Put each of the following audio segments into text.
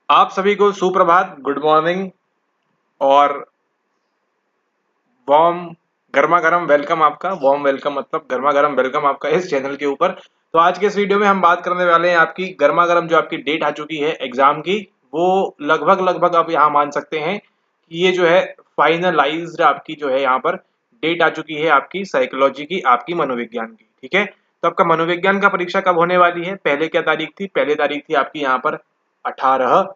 आप सभी को सुप्रभात, गुड मॉर्निंग और वार्म गर्मा गर्म वेलकम आपका। वार्म वेलकम मतलब गर्मा गर्म वेलकम आपका इस चैनल के ऊपर। तो आज के इस वीडियो में हम बात करने वाले हैं आपकी गर्मा गर्म जो आपकी डेट आ चुकी है एग्जाम की, वो लगभग लगभग आप यहाँ मान सकते हैं कि ये जो है फाइनलाइज्ड आपकी जो है यहाँ पर डेट आ चुकी है आपकी साइकोलॉजी की, आपकी मनोविज्ञान की। ठीक है, तो आपका मनोविज्ञान का परीक्षा कब होने वाली है? पहले क्या तारीख थी? पहले तारीख थी आपकी यहाँ पर 18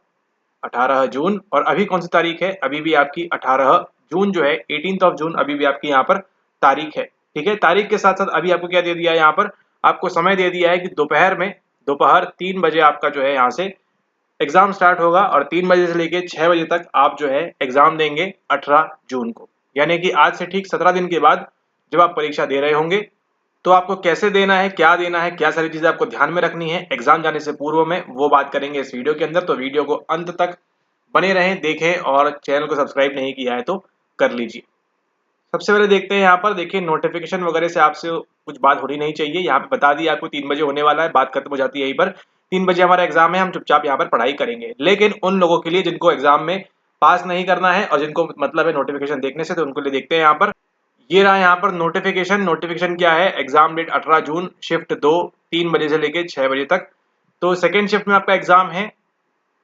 18 जून। और अभी कौन सी तारीख है? अभी भी आपकी 18 जून जो है, 18th ऑफ जून अभी भी आपकी यहाँ पर तारीख है। ठीक है, तारीख के साथ साथ अभी आपको क्या दे दिया है यहाँ पर? आपको समय दे दिया है कि दोपहर 3 बजे आपका जो है यहाँ से एग्जाम स्टार्ट होगा और 3 बजे से लेके 6 बजे तक आप जो है एग्जाम देंगे 18 जून को। यानी कि आज से ठीक 17 दिन के बाद जब आप परीक्षा दे रहे होंगे, तो आपको कैसे देना है, क्या देना है, क्या सारी चीजें आपको ध्यान में रखनी है एग्जाम जाने से पूर्व में, वो बात करेंगे इस वीडियो के अंदर। तो वीडियो को अंत तक बने रहें, देखें और चैनल को सब्सक्राइब नहीं किया है तो कर लीजिए। सबसे पहले देखते हैं यहाँ पर, देखिए नोटिफिकेशन वगैरह से आपसे कुछ बात होनी नहीं चाहिए। यहाँ पे बता दिया आपको 3 बजे होने वाला है, बात खत्म हो जाती है यहीं पर। 3 बजे हमारा एग्जाम है, हम चुपचाप यहाँ पर पढ़ाई करेंगे। लेकिन उन लोगों के लिए जिनको एग्जाम में पास नहीं करना है और जिनको मतलब है नोटिफिकेशन देखने से, तो उनको लिए देखते हैं यहाँ पर। ये रहा यहाँ पर नोटिफिकेशन। नोटिफिकेशन क्या है? एग्जाम डेट 18 जून, शिफ्ट 2, 3 बजे से लेके 6 बजे तक। तो सेकेंड शिफ्ट में आपका एग्जाम है।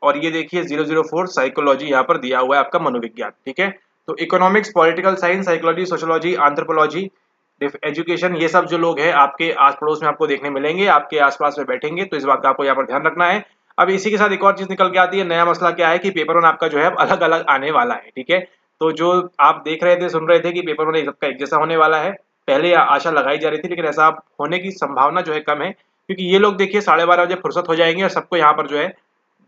और ये देखिए 004 साइकोलॉजी यहाँ पर दिया हुआ है आपका मनोविज्ञान। ठीक है, तो economics, political science, psychology, sociology, anthropology, education, ये सब जो लोग हैं आपके आस पड़ोस में आपको देखने मिलेंगे, आपके आसपास में बैठेंगे। तो इस बात का आपको यहाँ पर ध्यान रखना है। अब इसी के साथ एक और चीज निकल के आती है। नया मसला क्या है कि पेपर वन आपका जो है अलग अलग आने वाला है। ठीक है, तो जो आप देख रहे थे, सुन रहे थे कि पेपर वन सबका एक जैसा होने वाला है, पहले आशा लगाई जा रही थी, लेकिन ऐसा होने की संभावना जो है कम है। क्योंकि ये लोग देखिए 12:30 बजे फुर्सत हो जाएंगे और सबको यहाँ पर जो है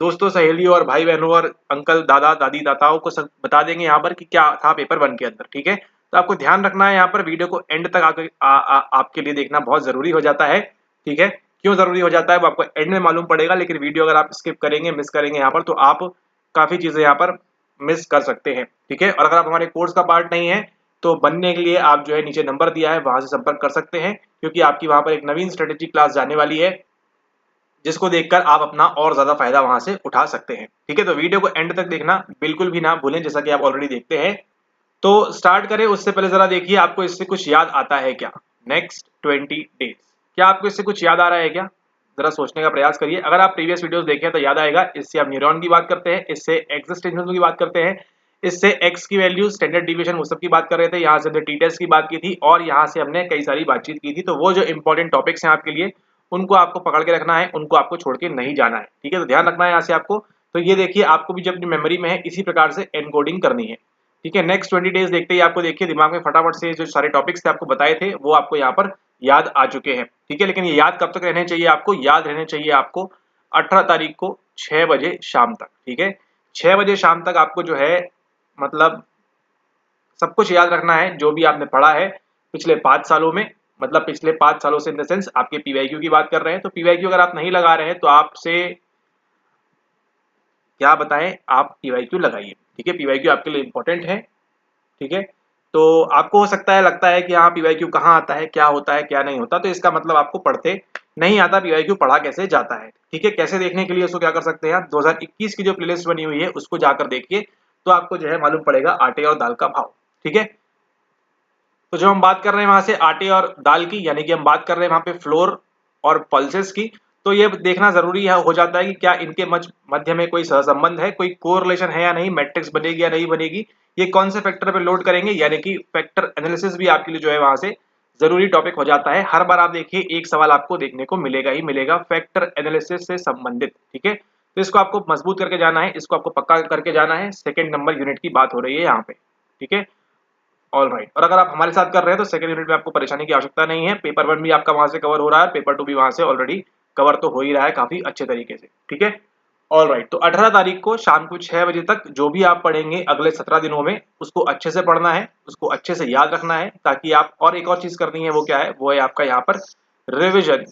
दोस्तों, सहेलियों और भाई बहनों और अंकल, दादा, दादी, दाताओं को सब बता देंगे यहाँ पर कि क्या था पेपर वन के अंदर। ठीक है, तो आपको ध्यान रखना है यहाँ पर। वीडियो को एंड तक आपके लिए देखना बहुत जरूरी हो जाता है। ठीक है, क्यों जरूरी हो जाता है वो आपको एंड में मालूम पड़ेगा। लेकिन वीडियो अगर आप स्किप करेंगे, मिस करेंगे यहाँ पर, तो आप काफी चीजें यहाँ पर मिस कर सकते हैं। ठीक है, और अगर आप हमारे कोर्स का पार्ट नहीं है तो बनने के लिए आप जो है नीचे नंबर दिया है, वहां से संपर्क कर सकते हैं। क्योंकि आपकी वहां पर एक नवीन स्ट्रेटेजी क्लास जाने वाली है, जिसको देखकर आप अपना और ज्यादा फायदा वहां से उठा सकते हैं। ठीक है, तो वीडियो को एंड तक देखना बिल्कुल भी ना भूलें, जैसा कि आप ऑलरेडी देखते हैं। तो स्टार्ट करें उससे पहले जरा देखिए आपको इससे कुछ याद आता है क्या? नेक्स्ट 20 डेज, क्या आपको इससे कुछ याद आ रहा है क्या? जरा सोचने का प्रयास करिए। अगर आप प्रीवियस वीडियोस देखें तो याद आएगा। इससे आप न्यूरॉन की बात करते हैं, इससे एक्सिस्टेंशियल की बात करते हैं, इससे एक्स की वैल्यू, स्टैंडर्ड डिविएशन, वो सब की बात कर रहे थे। यहाँ से हमने टी टेस्ट की बात की थी और यहाँ से हमने कई सारी बातचीत की थी। तो वो जो इंपॉर्टेंट टॉपिक्स हैं आपके लिए, उनको आपको पकड़ के रखना है, उनको आपको छोड़ के नहीं जाना है। ठीक है, तो ध्यान रखना है यहाँ से आपको। तो ये देखिए आपको भी जब अपनी मेमोरी में है इसी प्रकार से एनकोडिंग करनी है। ठीक है, नेक्स्ट 20 डेज देखते ही आपको देखिए दिमाग में फटाफट से जो सारे टॉपिक्स थे आपको बताए थे वो आपको यहाँ पर याद आ चुके हैं। ठीक है, लेकिन ये याद कब तक रहने चाहिए आपको? याद रहने चाहिए आपको 18 तारीख को 6 बजे शाम तक। ठीक है, 6 बजे शाम तक आपको जो है मतलब सब कुछ याद रखना है जो भी आपने पढ़ा है पिछले 5 सालों में। मतलब पिछले 5 सालों से इन द सेंस आपके पीवाईक्यू की बात कर रहे हैं। तो पीवाईक्यू अगर आप नहीं लगा रहे हैं तो आपसे क्या बताएं, आप पीवाईक्यू लगाइए। ठीक है, पीवाईक्यू आपके लिए इंपॉर्टेंट है। ठीक है, तो आपको हो सकता है लगता है कि हाँ पीवाईक्यू कहाँ आता है, क्या होता है, क्या नहीं होता, तो इसका मतलब आपको पढ़ते नहीं आता पीवाईक्यू पढ़ा कैसे जाता है। ठीक है, कैसे देखने के लिए उसको क्या कर सकते हैं आप, 2021 की जो प्लेलिस्ट बनी हुई है उसको जाकर देखिए, तो आपको जो है मालूम पड़ेगा आटे और दाल का भाव। ठीक है, तो जो हम बात कर रहे हैं वहां से आटे और दाल की, यानी कि हम बात कर रहे हैं वहां पे फ्लोर और पल्सेस की। तो ये देखना जरूरी है, हो जाता है कि क्या इनके मध्य में कोई सहसंबंध है, कोई कोरिलेशन है या नहीं, मैट्रिक्स बनेगी या नहीं बनेगी, ये कौन से फैक्टर पे लोड करेंगे। यानी कि फैक्टर एनालिसिस भी आपके लिए जो है वहां से जरूरी टॉपिक हो जाता है। हर बार आप देखिए एक सवाल आपको देखने को मिलेगा ही मिलेगा फैक्टर एनालिसिस से संबंधित। ठीक है, तो इसको आपको मजबूत करके जाना है, इसको आपको पक्का करके जाना है। सेकेंड नंबर यूनिट की बात हो रही है यहाँ पे। ठीक है, ऑल राइट। और अगर आप हमारे साथ कर रहे हैं तो सेकंड यूनिट में आपको परेशानी की आवश्यकता नहीं है। पेपर वन भी आपका वहां से कवर हो रहा है, पेपर टू भी वहां से ऑलरेडी कवर तो हो ही रहा है काफी अच्छे तरीके से। ठीक है, ऑल राइट। तो 18 तारीख को शाम को 6 बजे तक जो भी आप पढ़ेंगे अगले 17 दिनों में, उसको अच्छे से पढ़ना है, उसको अच्छे से याद रखना है, ताकि आप और एक और चीज करनी है, वो क्या है, वो है आपका यहाँ पर रिविजन।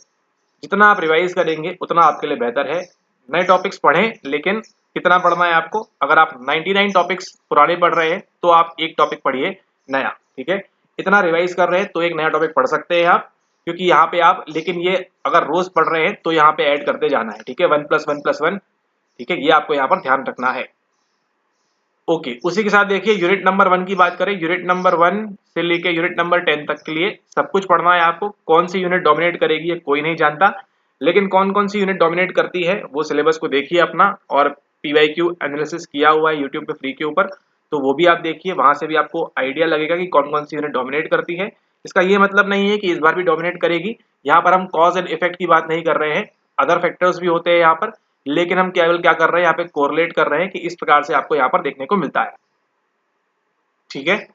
जितना आप रिवाइज करेंगे उतना आपके लिए बेहतर है। नए टॉपिक्स पढ़ें, लेकिन कितना पढ़ना है आपको? अगर आप 99 टॉपिक्स पुराने पढ़ रहे हैं तो आप एक टॉपिक पढ़िए नया। ठीक है, इतना रिवाइज कर रहे हैं तो एक नया टॉपिक पढ़ सकते हैं आप। क्योंकि यहाँ पे आप, लेकिन ये अगर रोज पढ़ रहे हैं तो यहाँ पे ऐड करते जाना है। ठीक है, 1+1+1 ठीक है, ये आपको यहाँ पर ध्यान रखना है। ओके, उसी के साथ देखिए यूनिट नंबर 1 की बात करें, यूनिट नंबर 1 से लेके यूनिट नंबर 10 तक के लिए सब कुछ पढ़ना है आपको। कौन सी यूनिट डोमिनेट करेगी ये कोई नहीं जानता, लेकिन कौन कौन सी यूनिट डोमिनेट करती है वो सिलेबस को देखिए अपना, और पीवाईक्यू एनालिसिस किया हुआ है यूट्यूब पे फ्री के ऊपर, तो वो भी आप देखिए, वहां से भी आपको आइडिया लगेगा कि कौन कौन सी यूनिट डोमिनेट करती है। इसका ये मतलब नहीं है कि इस बार भी डोमिनेट करेगी, यहाँ पर हम कॉज एंड इफेक्ट की बात नहीं कर रहे हैं, अदर फैक्टर्स भी होते हैं यहाँ पर, लेकिन हम केवल क्या कर रहे हैं यहाँ पे कोरिलेट कर रहे हैं कि इस प्रकार से आपको यहाँ पर देखने को मिलता है। ठीक है,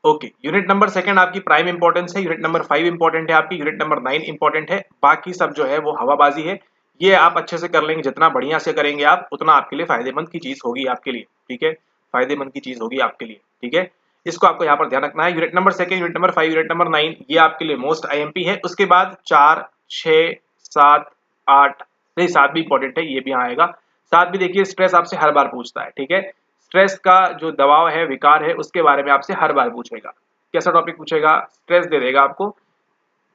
ओके, यूनिट नंबर 2 आपकी प्राइम इंपॉर्टेंस है, यूनिट नंबर 5 इंपॉर्टेंट है आपकी, यूनिट नंबर 9 इंपॉर्टेंट है, बाकी सब जो है वो हवाबाजी है। ये आप अच्छे से कर लेंगे, जितना बढ़िया से करेंगे आप उतना आपके लिए फायदेमंद की चीज होगी आपके लिए। ठीक है, फायदेमंद की चीज होगी आपके लिए। ठीक है, इसको आपको यहाँ पर ध्यान रखना है। Unit number 2, unit number 5, unit number 9 ये आपके लिए मोस्ट आईएमपी है। उसके बाद 4, 6, 7, 8, नहीं 7 भी इंपॉर्टेंट है, ये भी यहाँ आएगा। 7 भी देखिए स्ट्रेस आपसे हर बार पूछता है। ठीक है, स्ट्रेस का जो दबाव है, विकार है, उसके बारे में आपसे हर बार पूछेगा। कैसा टॉपिक पूछेगा? स्ट्रेस दे देगा आपको।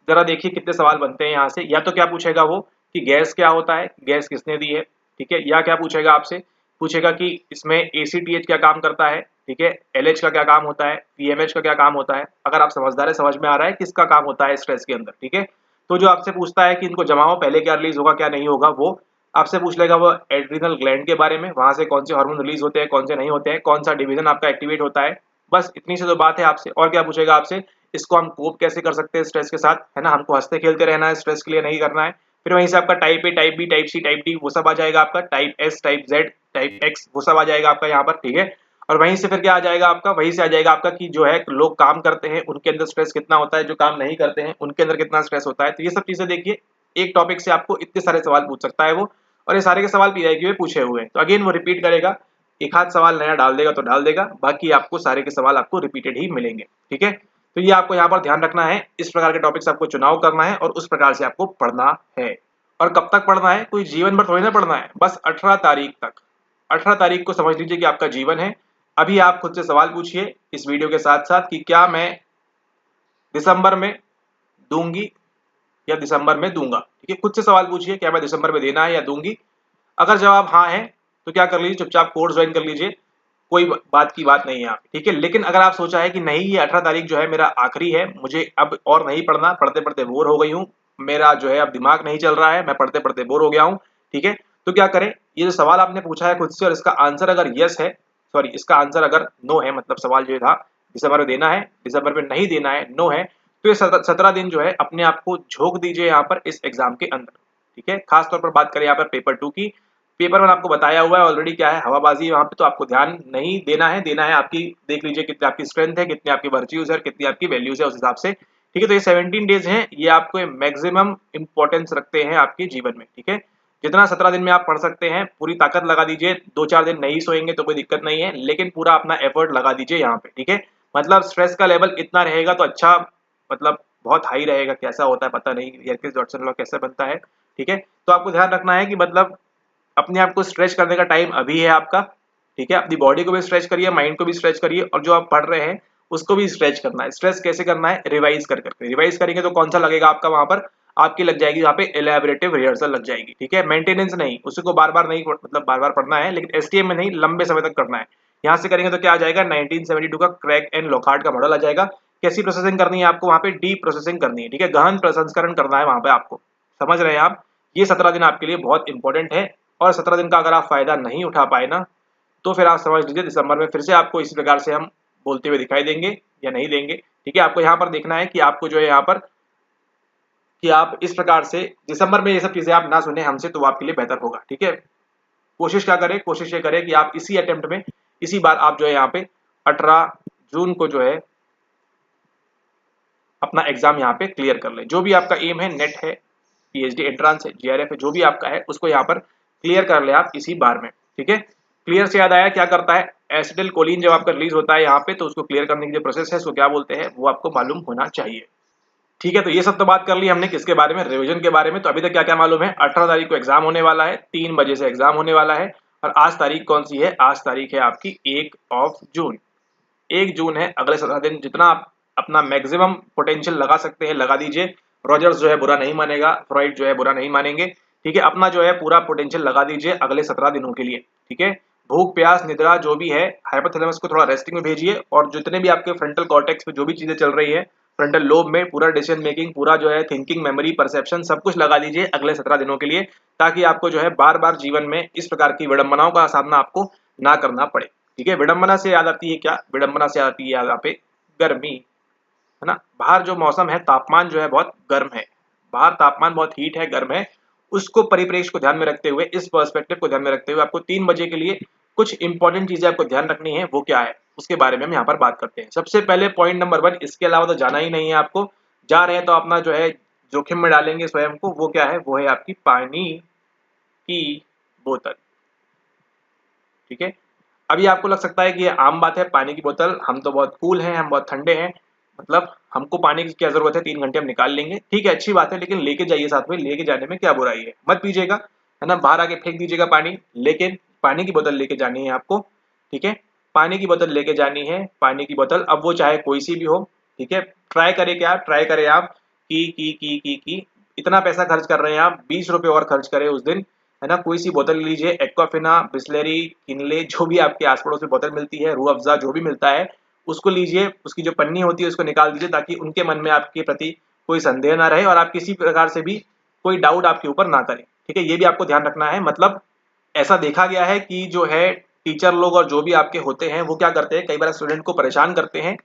जरा देखिए कितने सवाल बनते हैं यहाँ से। या तो क्या पूछेगा वो कि गैस क्या होता है, गैस किसने दी है। ठीक है, या क्या पूछेगा आपसे, पूछेगा कि इसमें एसीटीएच क्या काम करता है। ठीक है, एलएच का क्या काम होता है, पीएमएच का क्या काम होता है। अगर आप समझदार है, समझ में आ रहा है किसका काम होता है स्ट्रेस के अंदर। ठीक है, तो जो आपसे पूछता है कि इनको जमाओ, पहले क्या रिलीज होगा क्या नहीं होगा, वो आपसे पूछ लेगा वो एड्रिनल ग्लैंड के बारे में, वहां से कौन से हार्मोन रिलीज होते हैं, कौन से नहीं होते हैं, कौन सा डिवीजन आपका एक्टिवेट होता है। बस इतनी सी तो बात है आपसे। और क्या पूछेगा आपसे, इसको हम कोप कैसे कर सकते हैं स्ट्रेस के साथ, है ना, हमको हंसते खेलते रहना है, स्ट्रेस के लिए नहीं करना है। फिर वहीं से आपका type A, type B, type C, type D वो सब आ जाएगा आपका, type S, type Z, type X वो सब आ जाएगा आपका यहाँ पर। ठीक है, और वहीं से फिर क्या आ जाएगा आपका, वहीं से आ जाएगा आपका कि जो है लोग काम करते हैं उनके अंदर स्ट्रेस कितना होता है, जो काम नहीं करते हैं उनके अंदर कितना स्ट्रेस होता है। तो ये सब चीजें देखिए, एक टॉपिक से आपको इतने सारे सवाल पूछ सकता है वो, और ये सारे के सवाल पीआईक्यू में पूछे हुए हैं। तो अगेन वो रिपीट करेगा, एक आध सवाल नया डाल देगा तो डाल देगा, बाकी आपको सारे के सवाल आपको रिपीटेड ही मिलेंगे। ठीक है, तो ये आपको यहाँ पर ध्यान रखना है, इस प्रकार के टॉपिक्स आपको चुनाव करना है और उस प्रकार से आपको पढ़ना है। और कब तक पढ़ना है, कोई जीवन भर थोड़ी ना पढ़ना है, बस 18 तारीख तक। 18 तारीख को समझ लीजिए कि आपका जीवन है। अभी आप खुद से सवाल पूछिए इस वीडियो के साथ साथ कि क्या मैं दिसंबर में दूंगी या दिसंबर में दूंगा। ठीक है, खुद से सवाल पूछिए, क्या मैं दिसंबर में देना है या दूंगी। अगर जवाब हाँ है तो क्या कर लीजिए, चुपचाप कोर्स ज्वाइन कर लीजिए, कोई बात की बात नहीं है आप। ठीक है, लेकिन अगर आप सोचा है कि नहीं ये 18 तारीख जो है मेरा आखिरी है, मुझे अब और नहीं पढ़ना, पढ़ते पढ़ते बोर हो गई हूँ, मेरा जो है अब दिमाग नहीं चल रहा है, मैं पढ़ते पढ़ते बोर हो गया हूँ। ठीक है, तो क्या करें, ये जो सवाल आपने पूछा है खुद से और इसका आंसर अगर यस है, सॉरी इसका आंसर अगर नो है, मतलब सवाल जो था दिसंबर में देना है, दिसंबर में नहीं देना है, नो है, तो ये 17 दिन जो है अपने आप को झोंक दीजिए यहाँ पर इस एग्जाम के अंदर। ठीक है, खास तौर पर बात करें यहाँ पर पेपर 2 की। पेपर 1 आपको बताया हुआ है ऑलरेडी क्या है, हवाबाजी है वहां पे, तो आपको ध्यान नहीं देना है, देना है आपकी, देख लीजिए कितनी आपकी स्ट्रेंथ है, कितनी आपकी वर्च्यूज है, कितनी आपकी वैल्यूज है उस हिसाब से। ठीक है, तो ये 17 डेज हैं, ये आपको मैक्सिमम इंपॉर्टेंस रखते हैं आपके जीवन में। ठीक है, जितना 17 दिन में आप पढ़ सकते हैं पूरी ताकत लगा दीजिए, 2-4 दिन नहीं सोएंगे तो कोई दिक्कत नहीं है, लेकिन पूरा अपना एफर्ट लगा दीजिए यहाँ पे। ठीक है, मतलब स्ट्रेस का लेवल इतना रहेगा तो अच्छा, मतलब बहुत हाई रहेगा, कैसा होता है पता नहीं, यर्किस डॉटसन लॉ कैसे बनता है। ठीक है, तो आपको ध्यान रखना है कि मतलब अपने आप को स्ट्रेच करने का टाइम अभी है आपका। ठीक है, अपनी बॉडी को भी स्ट्रेच करिए, माइंड को भी स्ट्रेच करिए, और जो आप पढ़ रहे हैं उसको भी स्ट्रेच करना है। स्ट्रेच कैसे करना है, रिवाइज कर करके। रिवाइज करेंगे तो कौन सा लगेगा आपका, वहां पर आपकी लग जाएगी वहां पे एलैबोरेटिव रिहर्सल लग जाएगी। ठीक है, मेंटेनेंस नहीं, उसको बार बार नहीं, मतलब बार बार पढ़ना है, लेकिन एसटीएम में नहीं, लंबे समय तक करना है। यहाँ से करेंगे तो क्या आ जाएगा, 1972 का क्रैक एंड लॉकहार्ट का मॉडल आ जाएगा। कैसी प्रोसेसिंग करनी है आपको, वहां पे डीप प्रोसेसिंग करनी है। ठीक है, गहन प्रसंस्करण करना है वहां पे आपको, समझ रहे हैं आप। ये 17 दिन आपके लिए बहुत इंपॉर्टेंट है, और 17 दिन का अगर आप फायदा नहीं उठा पाए ना, तो फिर आप समझ लीजिए दिसंबर में फिर से आपको इसी प्रकार से हम बोलते हुए दिखाई देंगे या नहीं देंगे। ठीक है, आपको यहाँ पर देखना है कि आपको जो है यहाँ पर कि आप इस प्रकार से दिसंबर में ये सब चीजें आप ना सुने हमसे, तो आपके लिए बेहतर होगा। ठीक है, कोशिश क्या करें, कोशिश ये करें कि आप इसी अटेम्प्ट में, इसी बार आप जो है यहाँ पे 18 जून को जो है अपना एग्जाम यहाँ पे क्लियर कर लें। जो भी आपका एम है, नेट है, पीएचडी एंट्रांस है, जीआरएफ है, जो भी आपका है उसको यहाँ पर क्लियर कर ले आप इसी बार में। ठीक है, क्लियर से याद आया, क्या करता है एसिटिल कोलिन जब आपका रिलीज होता है यहाँ पे, तो उसको क्लियर करने की जो प्रोसेस है उसको क्या बोलते हैं, वो आपको मालूम होना चाहिए। ठीक है, तो ये सब तो बात कर ली हमने किसके बारे में, रिवीजन के बारे में। तो अभी तक क्या क्या मालूम है, 18 तारीख को एग्जाम होने वाला है, 3 बजे से एग्जाम होने वाला है, और आज तारीख कौन सी है, आज तारीख है आपकी 1 जून। 1 जून है, अगले 17 दिन जितना आप अपना मैक्सिमम पोटेंशियल लगा सकते हैं लगा दीजिए। रॉजर्स जो है बुरा नहीं मानेगा, फ्रॉइड जो है बुरा नहीं मानेंगे। ठीक है, अपना जो है पूरा पोटेंशियल लगा दीजिए अगले 17 दिनों के लिए। ठीक है, भूख प्यास निद्रा जो भी है, हाइपोथैलेमस को थोड़ा रेस्टिंग में भेजिए, और जितने भी आपके फ्रंटल कॉर्टेक्स में जो भी चीजें चल रही है, फ्रंटल लोब में पूरा डिसीजन मेकिंग, पूरा जो है थिंकिंग, मेमोरी, परसेप्शन सब कुछ लगा दीजिए अगले 17 दिनों के लिए, ताकि आपको जो है बार बार जीवन में इस प्रकार की विडंबनाओं का सामना आपको ना करना पड़े। ठीक है, विडंबना से याद आती है क्या? विडंबना से आती है याद यहाँ पे गर्मी, है ना। बाहर जो मौसम है, तापमान जो है बहुत गर्म है, बाहर तापमान बहुत हीट है, गर्म है। उसको परिप्रेक्ष्य को ध्यान में रखते हुए, इस पर्सपेक्टिव को ध्यान में रखते हुए आपको 3 बजे के लिए कुछ इंपॉर्टेंट चीजें आपको ध्यान रखनी है। वो क्या है उसके बारे में हम यहाँ पर बात करते हैं। सबसे पहले पॉइंट नंबर 1, इसके अलावा तो जाना ही नहीं है आपको। जा रहे हैं तो अपना जो है जोखिम में डालेंगे स्वयं को। वो क्या है? वो है आपकी पानी की बोतल। ठीक है, अभी आपको लग सकता है कि ये आम बात है, पानी की बोतल, हम तो बहुत कूल हैं, हम बहुत ठंडे हैं, मतलब हमको पानी की क्या जरूरत है, 3 घंटे हम निकाल लेंगे। ठीक है, अच्छी बात है, लेकिन लेके जाइए साथ में, लेके जाने में क्या बुराई है, मत पीजिएगा, है ना, बाहर आके फेंक दीजिएगा पानी, लेकिन पानी की बोतल लेके जानी है आपको। ठीक है, पानी की बोतल लेके जानी है, पानी की बोतल, अब वो चाहे कोई सी भी हो। ठीक है, ट्राई करें क्या, ट्राई करें आप की इतना पैसा खर्च कर रहे हैं आप, 20 रुपए और खर्च करें उस दिन, है ना। कोई सी बोतल लीजिए, एक्वाफिना, बिस्लेरी, किनले, जो भी आपके आस पड़ोस में बोतल मिलती है, रूह अफ़ज़ा जो भी मिलता है, उसको लीजिए, उसकी जो पन्नी होती है उसको निकाल दीजिए, ताकि उनके मन में आपके प्रति कोई संदेह ना रहे और आप किसी प्रकार से भी कोई डाउट आपके ऊपर ना करें। ठीक है, ये भी आपको ध्यान रखना है। मतलब ऐसा देखा गया है कि जो है टीचर लोग और जो भी आपके होते हैं, वो क्या करते हैं, कई बार स्टूडेंट को परेशान करते हैं।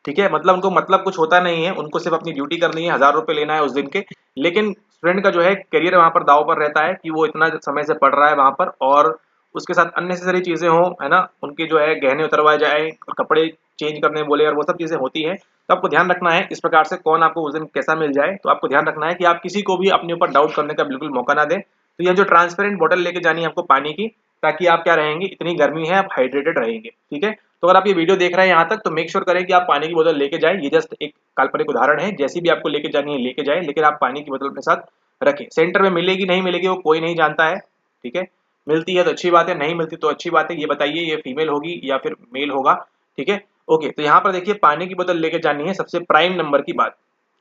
ठीक है, मतलब उनको मतलब कुछ होता नहीं है, उनको सिर्फ अपनी ड्यूटी करनी है, 1000 रुपए लेना है उस दिन के, लेकिन स्टूडेंट का जो है करियर वहां पर दाव पर रहता है कि वो इतना समय से पढ़ रहा है वहां पर, और उसके साथ अननेसेसरी चीजें हो, है ना, उनके जो है गहने उतरवाए जाए, कपड़े चेंज करने बोले, और वो सब चीजें होती है। तो आपको ध्यान रखना है इस प्रकार से कौन आपको उस दिन कैसा मिल जाए, तो आपको ध्यान रखना है कि आप किसी को भी अपने ऊपर डाउट करने का बिल्कुल मौका ना दें। तो यह जो ट्रांसपेरेंट बोतल लेके जानी है आपको पानी की, ताकि आप क्या रहेंगे, इतनी गर्मी है आप हाइड्रेटेड रहेंगे। ठीक है, तो अगर आप ये वीडियो देख रहे हैं यहाँ तक, तो मेक श्योर करें कि आप पानी की बोतल लेके जाएं। ये जस्ट एक काल्पनिक उदाहरण है, जैसी भी आपको लेके जानी है लेके जाएं, लेकिन आप पानी की बोतल अपने साथ रखें। सेंटर में मिलेगी नहीं मिलेगी वो कोई नहीं जानता है। ठीक है, मिलती है तो अच्छी बात है, नहीं मिलती तो अच्छी बात है। ये बताइए ये फीमेल होगी या फिर मेल होगा। ठीक है, ओके, तो यहाँ पर देखिए पानी की बोतल लेके जानी है, सबसे प्राइम नंबर की बात।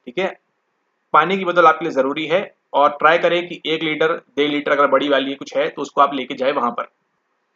ठीक है, पानी की बोतल आपके लिए जरूरी है, और ट्राई करें कि 1 लीटर 1.5 लीटर अगर बड़ी वाली कुछ है तो उसको आप लेके जाए वहां पर।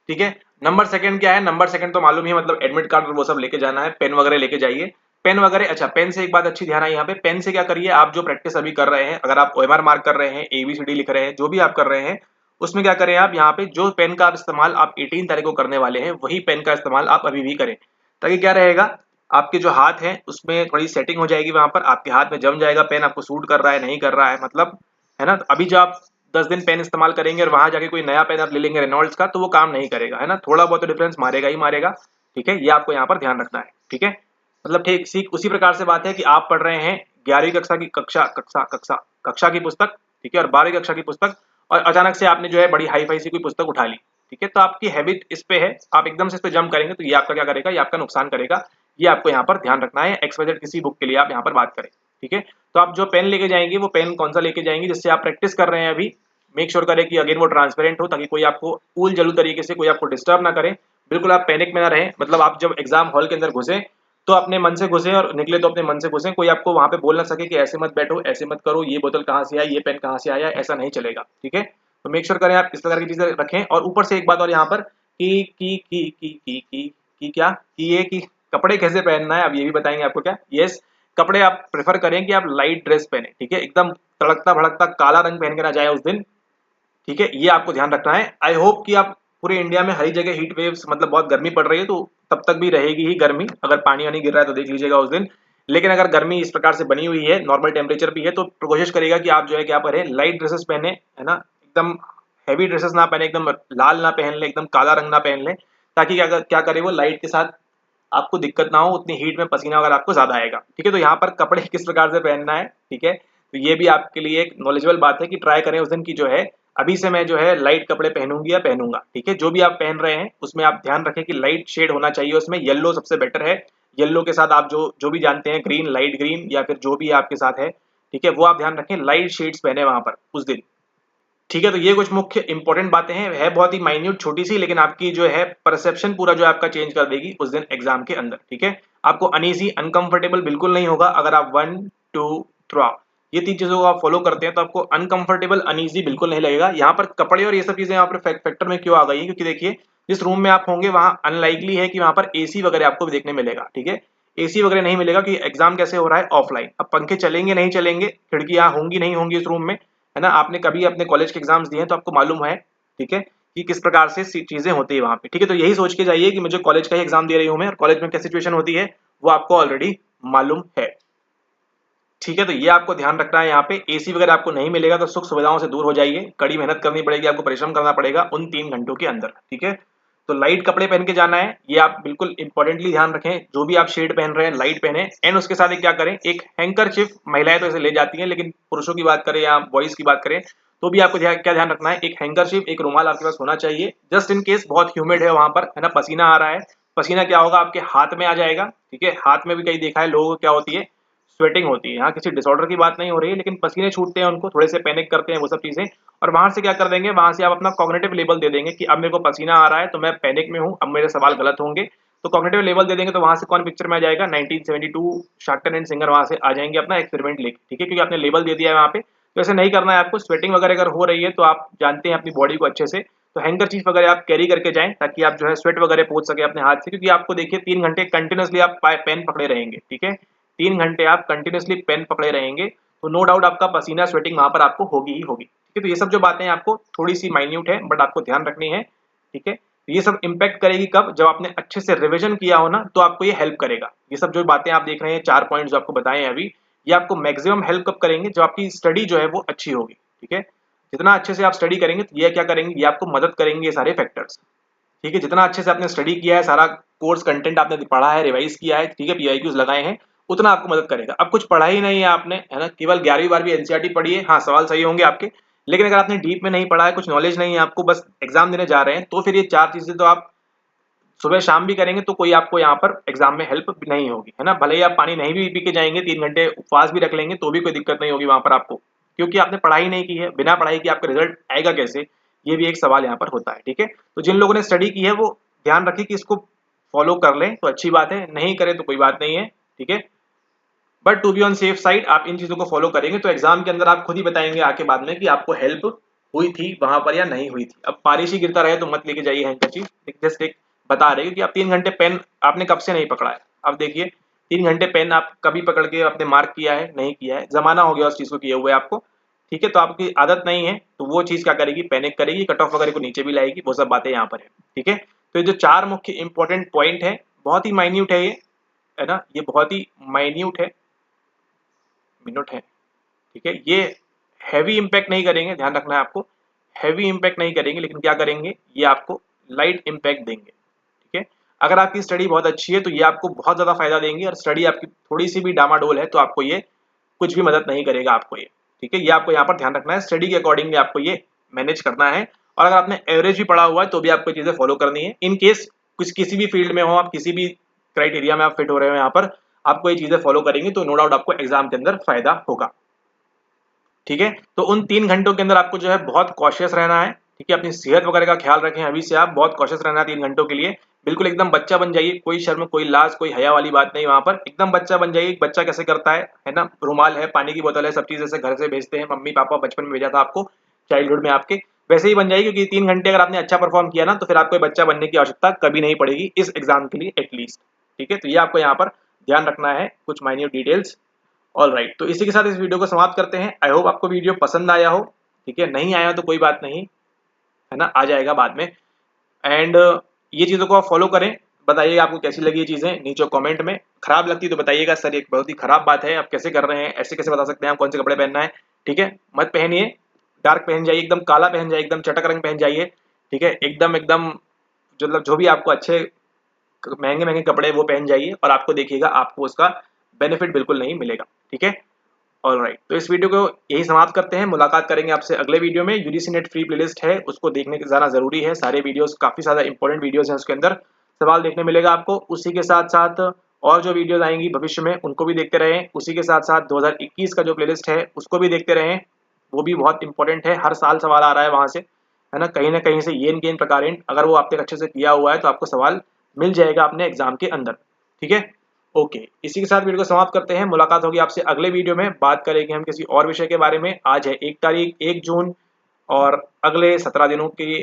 ठीक है, नंबर सेकंड क्या है? नंबर सेकंड तो मालूम ही है, मतलब एडमिट कार्ड और वो सब लेके जाना है, पेन वगैरह लेके जाइए, पेन वगैरह। अच्छा, पेन से एक बात अच्छी ध्यान आई यहाँ पे, पेन से क्या करिए, आप जो प्रैक्टिस अभी कर रहे हैं, अगर आप ओएमआर मार्क कर रहे हैं, एबीसीडी लिख रहे हैं, जो भी आप कर रहे हैं, उसमें क्या करें आप, यहाँ पे जो पेन का आप इस्तेमाल आप 18 तारीख को करने वाले हैं, वही पेन का इस्तेमाल आप अभी भी करें, ताकि क्या रहेगा, आपके जो हाथ है उसमें थोड़ी सेटिंग हो जाएगी, वहां पर आपके हाथ में जम जाएगा, पेन आपको सूट कर रहा है नहीं कर रहा है, मतलब, है ना। तो अभी जो आप 10 दिन पेन इस्तेमाल करेंगे और वहां जाके कोई नया पेन आप ले लेंगे रेनॉल्ड्स का, तो वो काम नहीं करेगा, है ना, थोड़ा बहुत तो डिफरेंस मारेगा ही मारेगा। ठीक है, ये आपको यहाँ पर ध्यान रखना है। ठीक है, मतलब ठीक सी उसी प्रकार से बात है कि आप पढ़ रहे हैं 11वीं कक्षा की कक्षा की पुस्तक, ठीक है, और 12वीं कक्षा की पुस्तक, और अचानक से आपने जो है बड़ी हाई फाई सी कोई पुस्तक उठा ली। ठीक है, तो आपकी हैबिट इस पे है, आप एकदम से इस पे जंप करेंगे तो ये आपका क्या करेगा, ये आपका नुकसान करेगा। ये आपको यहाँ पर ध्यान रखना है, XYZ किसी बुक के लिए आप यहाँ पर बात करें। ठीक है, तो आप जो पेन लेके जाएंगे वो पेन कौन सा लेके जाएंगे जिससे आप प्रैक्टिस कर रहे हैं अभी, मेक श्योर करें कि अगेन वो ट्रांसपेरेंट हो, ताकि कोई आपको उल जलू तरीके से कोई आपको डिस्टर्ब ना करे। बिल्कुल आप पैनिक में ना रहें, मतलब आप जब एग्जाम हॉल के अंदर घुसे तो अपने मन से घुसे और निकले तो अपने मन से घुसे, कोई आपको वहां पे बोल ना सके कि ऐसे मत बैठो, ऐसे मत करो, ये बोतल कहाँ से आई, ये पेन कहाँ से आया, ऐसा नहीं चलेगा। ठीक है, तो मेक श्योर करें आप इस प्रकार की चीजें रखें। और ऊपर से एक बात और यहाँ पर कि क्या कि ये कि कपड़े कैसे पहनना है, अब ये भी बताएंगे आपको क्या। यस, कपड़े आप प्रेफर करें कि आप लाइट ड्रेस पहने। ठीक है, एकदम तड़कता भड़कता काला रंग पहन के ना जाए उस दिन। ठीक है, ये आपको ध्यान रखना है। आई होप कि आप पूरे इंडिया में हर जगह हीट वेव्स, मतलब बहुत गर्मी पड़ रही है, तो तब तक भी रहेगी ही गर्मी, अगर पानी वानी गिर रहा है तो देख लीजिएगा उस दिन। लेकिन अगर गर्मी इस प्रकार से बनी हुई है, नॉर्मल टेम्परेचर भी है, तो कोशिश करेगा कि आप जो है क्या करें, लाइट ड्रेसेस पहने, है ना, एकदम हैवी ड्रेसेस ना पहने, एकदम लाल ना पहन ले, एकदम काला रंग ना पहन ले, ताकि क्या क्या करे वो लाइट के साथ आपको दिक्कत ना हो, उतनी हीट में पसीना अगर आपको ज्यादा आएगा। ठीक है, तो यहाँ पर कपड़े किस प्रकार से पहनना है, ठीक है, तो ये भी आपके लिए एक नॉलेजेबल बात है कि ट्राई करें उस दिन की जो है, अभी से मैं जो है लाइट कपड़े पहनूंगी या पहनूंगा। ठीक है, जो भी आप पहन रहे हैं उसमें आप ध्यान रखें कि लाइट शेड होना चाहिए, उसमें येलो सबसे बेटर है। येलो के साथ आप जो जो भी जानते हैं, ग्रीन, लाइट ग्रीन, या फिर जो भी आपके साथ है, ठीक है, वो आप ध्यान रखें, लाइट शेड्स पहने वहां पर उस दिन। ठीक है, तो ये कुछ मुख्य इंपॉर्टेंट बातें हैं, है बहुत ही माइन्यूट छोटी सी, लेकिन आपकी जो है परसेप्शन पूरा जो आपका चेंज कर देगी उस दिन एग्जाम के अंदर। ठीक है, आपको अनईजी अनकंफर्टेबल बिल्कुल नहीं होगा अगर आप 1 2 3 ये 3 चीजों को आप फॉलो करते हैं तो आपको अनकंफर्टेबल अनईजी बिल्कुल नहीं लगेगा। यहाँ पर कपड़े और ये सब चीजें यहाँ पर फैक्टर में क्यों आ गई है, क्योंकि देखिए जिस रूम में आप होंगे वहां अनलाइकली है कि वहां पर एसी वगैरह आपको देखने मिलेगा, ठीक है। एसी वगैरह नहीं मिलेगा कि एग्जाम कैसे हो रहा है ऑफलाइन। अब पंखे चलेंगे नहीं चलेंगे, खिड़कियां होंगी नहीं होंगी इस रूम में, है ना। आपने कभी अपने कॉलेज के एग्जाम्स दिए हैं तो आपको मालूम है, ठीक है, कि किस प्रकार से चीजें होती है वहां पे, ठीक है। तो यही सोच के जाइए कि मुझे कॉलेज का ही एग्जाम दे रही हूँ मैं, और कॉलेज में क्या सिचुएशन होती है वो आपको ऑलरेडी मालूम है, ठीक है। तो ये आपको ध्यान रखना है। यहाँ पे एसी वगैरह आपको नहीं मिलेगा तो सुख सुविधाओं से दूर हो जाइए, कड़ी मेहनत करनी पड़ेगी, आपको परिश्रम करना पड़ेगा उन 3 घंटों के अंदर, ठीक है। तो लाइट कपड़े पहन के जाना है, ये आप बिल्कुल इंपॉर्टेंटली ध्यान रखें। जो भी आप शेड पहन रहे हैं लाइट पहने, एंड उसके साथ एक क्या करें, एक हैंकरचिफ, महिलाएं तो इसे ले जाती हैं, लेकिन पुरुषों की बात करें या बॉयज की बात करें तो भी आपको क्या ध्यान रखना है, एक हैंकरचिफ, एक रुमाल आपके पास होना चाहिए, जस्ट इन केस बहुत ह्यूमिड है वहां पर, है ना, पसीना आ रहा है। पसीना क्या होगा, आपके हाथ में आ जाएगा, ठीक है। हाथ में भी कहीं देखा है लोगों को क्या होती है, स्वेटिंग होती है। यहाँ किसी डिसऑर्डर की बात नहीं हो रही है, लेकिन पसीने छूटते हैं उनको, थोड़े से पैनिक करते हैं वो सब चीजें, और वहां से क्या कर देंगे, वहां से आप अपना कॉग्निटिव लेवल दे देंगे कि अब मेरे को पसीना आ रहा है तो मैं पैनिक में हूँ, अब मेरे सवाल गलत होंगे। तो कॉग्निटिव लेवल दे देंगे तो वहां से कौन पिक्चर में आ जाएगा, 1972 शार्कटन एंड सिंगर वहां से आ जाएंगे अपना एक्सपेरिमेंट लेके, ठीक है, क्योंकि आपने लेवल दे दिया है वहां पे। तो ऐसे नहीं करना है आपको। स्वेटिंग वगैरह अगर हो रही है तो आप जानते हैं अपनी बॉडी को अच्छे से, तो हैंकर चीफ वगैरह आप कैरी करके जाएं ताकि आप जो है स्वेट वगैरह पहुंच सके अपने हाथ से, क्योंकि आपको देखिए 3 घंटे कंटिन्यूसली आप पेन पकड़े रहेंगे, ठीक है। 3 घंटे आप कंटिन्यूसली पेन पकड़े रहेंगे तो नो डाउट आपका पसीना स्वेटिंग वहां पर आपको होगी ही होगी, ठीक है। तो ये सब जो बातें आपको थोड़ी सी माइन्यूट है बट आपको ध्यान रखनी है, ठीक है। ये सब इंपैक्ट करेगी कब, जब आपने अच्छे से रिवीजन किया हो ना, तो आपको ये हेल्प करेगा। ये सब जो बातें आप देख रहे हैं, 4 पॉइंट जो आपको बताए हैं अभी, ये आपको मैक्सिमम हेल्प कब करेंगे, जब आपकी स्टडी जो है वो अच्छी होगी, ठीक है। जितना अच्छे से आप स्टडी करेंगे तो ये क्या करेंगे, ये आपको मदद करेंगे ये सारे फैक्टर्स, ठीक है। जितना अच्छे से आपने स्टडी किया है, सारा कोर्स कंटेंट आपने पढ़ा है, रिवाइज किया है, ठीक है, पीआईक्यूज लगाए हैं, उतना आपको मदद करेगा। अब कुछ पढ़ा ही नहीं है आपने, है ना, केवल 11वीं 12वीं एनसीईआरटी पढ़ी है, हाँ सवाल सही होंगे आपके, लेकिन अगर आपने डीप में नहीं पढ़ा है, कुछ नॉलेज नहीं है आपको, बस एग्जाम देने जा रहे हैं, तो फिर ये 4 चीजें तो आप सुबह शाम भी करेंगे तो कोई आपको यहाँ पर एग्जाम में हेल्प नहीं होगी, है ना। भले ही आप पानी नहीं भी पी के जाएंगे, 3 घंटे उपवास भी रख लेंगे तो भी कोई दिक्कत नहीं होगी वहां पर आपको, क्योंकि आपने पढ़ाई नहीं की है। बिना पढ़ाई के आपका रिजल्ट आएगा कैसे, ये भी एक सवाल यहाँ पर होता है, ठीक है। तो जिन लोगों ने स्टडी की है वो ध्यान रखें कि इसको फॉलो कर लें तो अच्छी बात है, नहीं करें तो कोई बात नहीं है, ठीक है। But to be on safe side आप इन चीजों को फॉलो करेंगे तो एग्जाम के अंदर आप खुद ही बताएंगे आके बाद में कि आपको हेल्प हुई थी वहां पर या नहीं हुई थी। अब बारिश ही गिरता रहे तो मत लेके जाइए हैंकरचीफ, जस्ट एक बता रहे कि आप 3 घंटे पेन आपने कब से नहीं पकड़ा है। अब देखिए 3 घंटे पेन आप कभी पकड़ के आपने मार्क किया है, नहीं किया है, जमाना हो गया उस चीज को किए हुए आपको, ठीक है। तो आपकी आदत नहीं है तो वो चीज क्या करेगी, पैनिक करेगी, कट ऑफ वगैरह को नीचे भी लाएगी, वो सब बातें यहाँ पर है, ठीक है। तो ये जो 4 मुख्य इंपॉर्टेंट पॉइंट है, बहुत ही माइन्यूट है ये, है ना, ये बहुत ही माइन्यूट है, मिनट है, ठीक है। ये हैवी इंपैक्ट नहीं करेंगे, ध्यान रखना है आपको, हैवी इंपैक्ट नहीं करेंगे, लेकिन क्या करेंगे, ये आपको लाइट इंपैक्ट देंगे, ठीक है। अगर आपकी स्टडी बहुत अच्छी है तो ये आपको बहुत ज्यादा फायदा देंगे, और स्टडी आपकी थोड़ी सी भी डामाडोल है तो आपको ये कुछ भी मदद नहीं करेगा आपको ये, ठीक है। ये आपको यहाँ पर ध्यान रखना है, स्टडी के अकॉर्डिंगली आपको ये मैनेज करना है। और अगर आपने एवरेज भी पढ़ा हुआ है तो भी आपको चीजें फॉलो करनी है। इन केस कुछ किसी भी फील्ड में हो, आप किसी भी क्राइटेरिया में आप फिट हो रहे हो, यहाँ पर आपको ये चीजें फॉलो करेंगे तो नो डाउट आपको एग्जाम के अंदर फायदा होगा, ठीक है। तो उन 3 घंटों के अंदर आपको जो है बहुत कॉशियस रहना है, ठीक है। अपनी सेहत वगैरह का ख्याल रखें, अभी से आप बहुत कॉशियस रहना है 3 घंटों के लिए। बिल्कुल एकदम बच्चा बन जाइए, कोई शर्म कोई लाज कोई हया वाली बात नहीं, वहां पर एकदम बच्चा बन जाइए। बच्चा कैसे करता है ना, रुमाल है, पानी की बोतल है, सब चीज ऐसे घर से भेजते हैं, मम्मी पापा बचपन में भेजा था आपको, चाइल्डहुड में आपके, वैसे ही बन जाइए। क्योंकि 3 घंटे अगर आपने अच्छा परफॉर्म किया ना तो फिर आपको बच्चा बनने की आवश्यकता कभी नहीं पड़ेगी इस एग्जाम के लिए एटलीस्ट, ठीक है। तो ये आपको यहाँ पर ध्यान रखना है, कुछ माइन्यूट डिटेल्स। ऑल राइट, तो इसी के साथ इस वीडियो को समाप्त करते हैं। आई होप आपको वीडियो पसंद आया हो, ठीक है। नहीं आया तो कोई बात नहीं, है ना, आ जाएगा बाद में। एंड ये चीज़ों को आप फॉलो करें। बताइएगा आपको कैसी लगी ये चीज़ें नीचे कमेंट में। खराब लगती तो बताइएगा, सर एक बहुत ही खराब बात है, आप कैसे कर रहे हैं, ऐसे कैसे बता सकते हैं आप कौन से कपड़े पहनना है, ठीक है। मत पहनिए, डार्क पहन जाइए, एकदम काला पहन जाइए, एकदम चटक रंग पहन जाइए, ठीक है। एकदम एकदम मतलब जो भी आपको अच्छे महंगे महंगे कपड़े वो पहन जाइए, और आपको देखिएगा आपको उसका बेनिफिट बिल्कुल नहीं मिलेगा, ठीक है। ऑलराइट, तो इस वीडियो को यही समाप्त करते हैं। मुलाकात करेंगे आपसे अगले वीडियो में। यूजीसी नेट फ्री प्लेलिस्ट है, उसको देखने के जाना जरूरी है। सारे वीडियोस काफी ज्यादा इंपॉर्टेंट वीडियोस हैं, उसके अंदर सवाल देखने मिलेगा आपको। उसी के साथ साथ और जो वीडियोस आएंगी भविष्य में उनको भी देखते रहें। उसी के साथ साथ 2021 का जो प्लेलिस्ट है उसको भी देखते रहें, वो भी बहुत इंपॉर्टेंट है। हर साल सवाल आ रहा है वहां से, है ना कहीं से येन गेन प्रकारेण, अगर वो आपने अच्छे से किया हुआ है तो आपको सवाल मिल जाएगा अपने एग्जाम के अंदर, ठीक है। ओके, इसी के साथ वीडियो को समाप्त करते हैं। मुलाकात होगी आपसे अगले वीडियो में, बात करेंगे हम किसी और विषय के बारे में। आज है 1 जून और अगले 17 दिनों के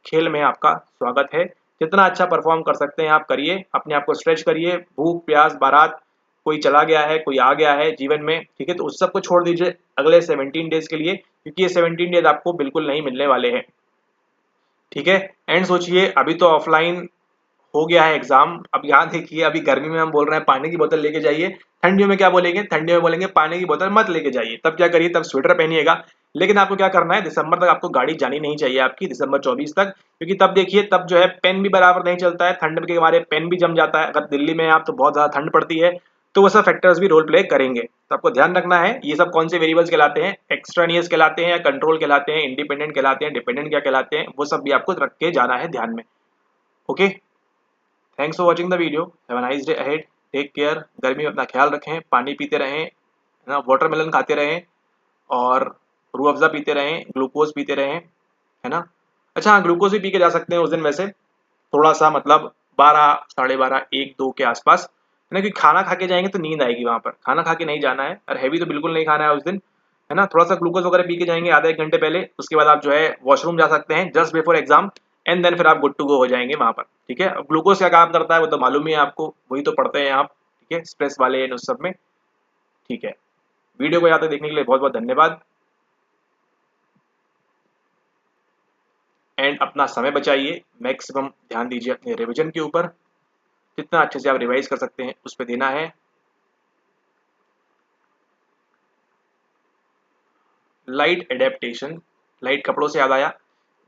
खेल में आपका स्वागत है। जितना अच्छा परफॉर्म कर सकते हैं आप करिए, अपने आप को स्ट्रेच करिए। भूख प्यास बारात, कोई चला गया है, कोई आ गया है जीवन में, ठीक है, तो उस सब को छोड़ दीजिए अगले 17 डेज के लिए, क्योंकि ये 17 डेज आपको बिल्कुल नहीं मिलने वाले हैं, ठीक है। एंड सोचिए, अभी तो ऑफलाइन हो गया है एग्जाम। अब यहाँ देखिए, अभी गर्मी में हम बोल रहे हैं पानी की बोतल लेके जाइए, ठंडियों में क्या बोलेंगे, ठंडियों में बोलेंगे पानी की बोतल मत लेके जाइए। तब क्या करिए, तब स्वेटर पहनिएगा। लेकिन आपको क्या करना है, दिसंबर तक आपको गाड़ी जानी नहीं चाहिए आपकी, दिसंबर 24 तक, क्योंकि तब देखिए, तब जो है पेन भी बराबर नहीं चलता है, ठंड के हमारे पेन भी जम जाता है। अगर दिल्ली में आप तो बहुत ज्यादा ठंड पड़ती है, तो वो सब फैक्टर्स भी रोल प्ले करेंगे। तो आपको ध्यान रखना है ये सब कौन से वेरिएबल्स कहलाते हैं, एक्सट्रानियस कहलाते हैं या कंट्रोल कहलाते हैं, इंडिपेंडेंट कहलाते हैं, डिपेंडेंट क्या कहलाते हैं, वो सब भी आपको रख के जाना है ध्यान में। Okay, thanks for watching the video, have a nice day ahead, take care. गर्मी में अपना ख्याल रखें, पानी पीते रहें, है ना, वाटरमेलन खाते रहें, और रूह अफ़ज़ा पीते रहें, ग्लूकोज पीते रहें, है ना। अच्छा हाँ, ग्लूकोज भी पी के जा सकते हैं उस दिन वैसे, थोड़ा सा मतलब 12, साढ़े 12, 1, 2 के आसपास, है ना, क्योंकि खाना खा के जाएंगे तो नींद आएगी वहाँ पर। खाना खा के नहीं जाना है, और हैवी तो बिल्कुल नहीं खाना है उस दिन, है ना। थोड़ा सा ग्लूकोज वगैरह पी के जाएंगे आधा 1 घंटे पहले, उसके बाद आप जो है वॉशरूम जा सकते हैं just before exam, and then फिर आप गुड टू गो हो जाएंगे वहाँ पर, ठीक है। अब ग्लूकोज क्या काम करता है वो तो मालूम ही है आपको, वही तो पढ़ते हैं आप, ठीक है, स्ट्रेस वाले इन उस सब में, ठीक है। वीडियो को यहाँ तक देखने के लिए बहुत बहुत धन्यवाद, एंड अपना समय बचाइए, मैक्सिमम ध्यान दीजिए अपने रिवीजन के ऊपर, जितना अच्छे से आप रिवाइज कर सकते हैं उस पर देना है। लाइट एडेप्टेशन, लाइट कपड़ों से याद आया,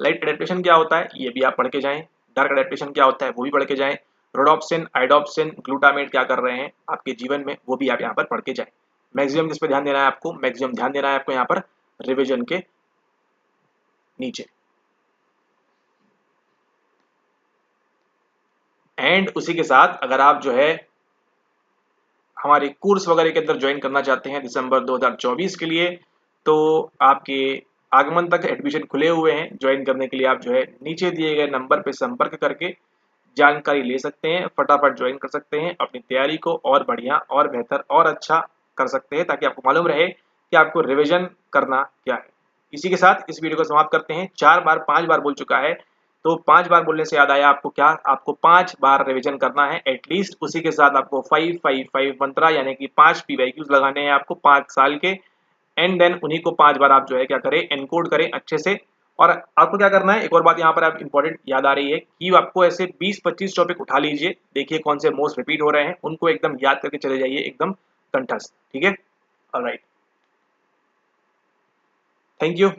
लाइट एडेप्टेशन क्या होता है ये भी आप पढ़ के जाएं। डार्क एडेप्टेशन क्या होता है वो भी पढ़ के जाएं। रोडोप्सिन, आइडोप्सिन, ग्लूटामेट क्या कर रहे हैं आपके जीवन में, वो भी आप यहाँ पर पढ़ के जाएं। मैक्सिमम किस पे ध्यान देना है आपको, मैक्सिमम ध्यान देना है आपको यहाँ पर रिविजन के नीचे। एंड उसी के साथ अगर आप जो है हमारे कोर्स वगैरह के अंदर ज्वाइन करना चाहते हैं दिसंबर 2024 के लिए, तो आपके आगमन तक एडमिशन खुले हुए हैं। ज्वाइन करने के लिए आप जो है नीचे दिए गए नंबर पे संपर्क करके जानकारी ले सकते हैं, फटाफट ज्वाइन कर सकते हैं, अपनी तैयारी को और बढ़िया और बेहतर और अच्छा कर सकते हैं, ताकि आपको मालूम रहे कि आपको रिविजन करना क्या है। इसी के साथ इस वीडियो को समाप्त करते हैं। 4 बार 5 बार बोल चुका है, तो 5 बार बोलने से याद आया आपको क्या, आपको 5 बार रिवीजन करना है एटलीस्ट। उसी के साथ आपको 5-5-5 मंत्रा यानी कि 5 पीवाईक्यूज लगाने हैं आपको 5 साल के, एंड देन उन्हीं को 5 बार आप जो है क्या करें, एनकोड करें अच्छे से। और आपको क्या करना है, एक और बात यहाँ पर आप इंपॉर्टेंट याद आ रही है कि आपको ऐसे 20-25 टॉपिक उठा लीजिए, देखिए कौन से मोस्ट रिपीट हो रहे हैं, उनको एकदम याद करके चले जाइए एकदम कंठस्थ, ठीक है। Alright, thank you.